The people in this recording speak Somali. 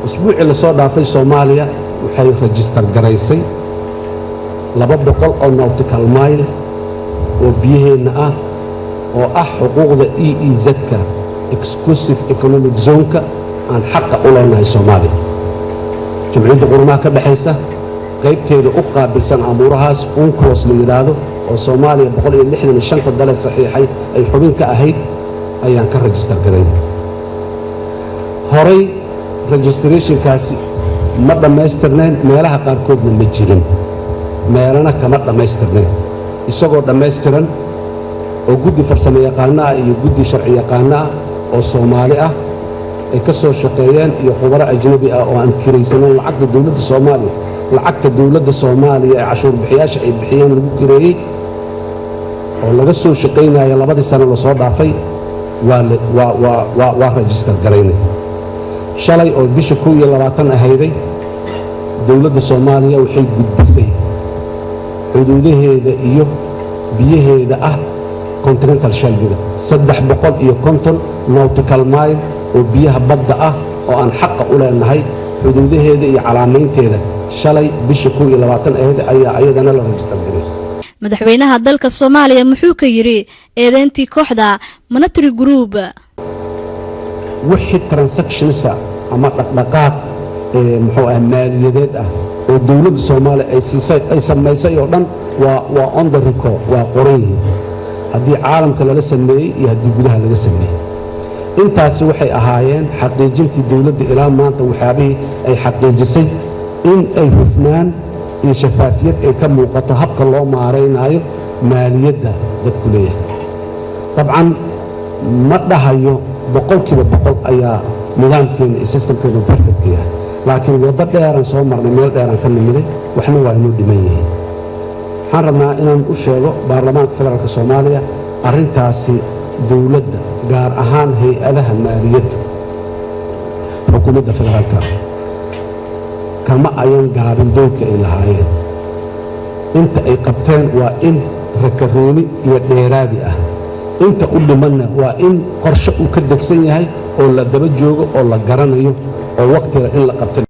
أسبوع اللي صار في الصومالية وحي ريجستر جرايسي لبقى أو نوتيكال مايل وبيهنا حقوق ذا إي زدك exclusive economic zone عن حق أولنا الصومالي جمعية قرمها كبحيسة qaybteeda u qaabilsan amuurahaas UNCLOS la yiraahdo oo Soomaaliya 165 dal saxiixay ay xubin ka ahayd ayaan ka register gareeyay horay registration kaasi ma dhameystirneen meelaha qaar koodna ma jirin meelana kama dhameystirneen isagoo dhameystiran oo guddi farsamo yaqaan iyo guddi sharci yaqaan oo Soomaali ah ay ka soo shaqeeyeen iyo khubaro ajnabi ah oo aan kiraysanan lacagta dawladda Soomaaliya lacagta dawladda Soomaaliya ee cashuur bixiyaasha ay bixiyeen lagu kireeyay oo laga soo shaqeynaayo labadii sano la soo dhaafay waa register gareynay shalay oo bisha 20 ahayday dawladda Soomaaliya waxay gudbisay xuduudaheeda iyo biyaheeda continental shelf-ga 350 nautical mile oo biyaha badda oo aan xaq u leenahay xuduudaheeda iyo calaamaynteeda shalay bisha 20 ayaa ayadana la register gareeyay madaxweynaha dalka Soomaaliya muxuu ka yiri eedeyntii kooxda Monetary Group wixii transactions ama dhaqdhaqaaq muxuu maaliyadeed oo dawladda Soomaaliya ay sameysay oo dhan waa on the record waa qoran haddii caalamka lala sameeyay iyo haddii gudaha laga sameeyay intaasi waxay ahaayeen xaqiijintii dawladda ilaa maanta waxaabihii ay xaqiijisay in ay hufnaan iyo shafaafiyad ay ka muuqato habka loo maareynayo maaliyadda dadku leeyahay dabcan ma dhahayo boqolkiiba boqol ayaa nidaamkeena iyo systemkeena perfect yahay laakiin waddo dheeraan soo marnay meel dheeraan ka nimiday waxna waa inuu dhiman yihiin waxaan rabnaa inaan u sheego baarlamaanka federaalka Soomaaliya arrintaasi dawladda gaar ahaan hay'adaha maaliyadda xukuumadda federaalka kama ayan gaabin doonka ay lahaayeen inta ay qabteen waa in rakarooni iyo dheeraadi inta u dhimanna waa in qorshe uu ka degsan yahay oo la daba joogo oo la garanayo oo waqtiga in la qabto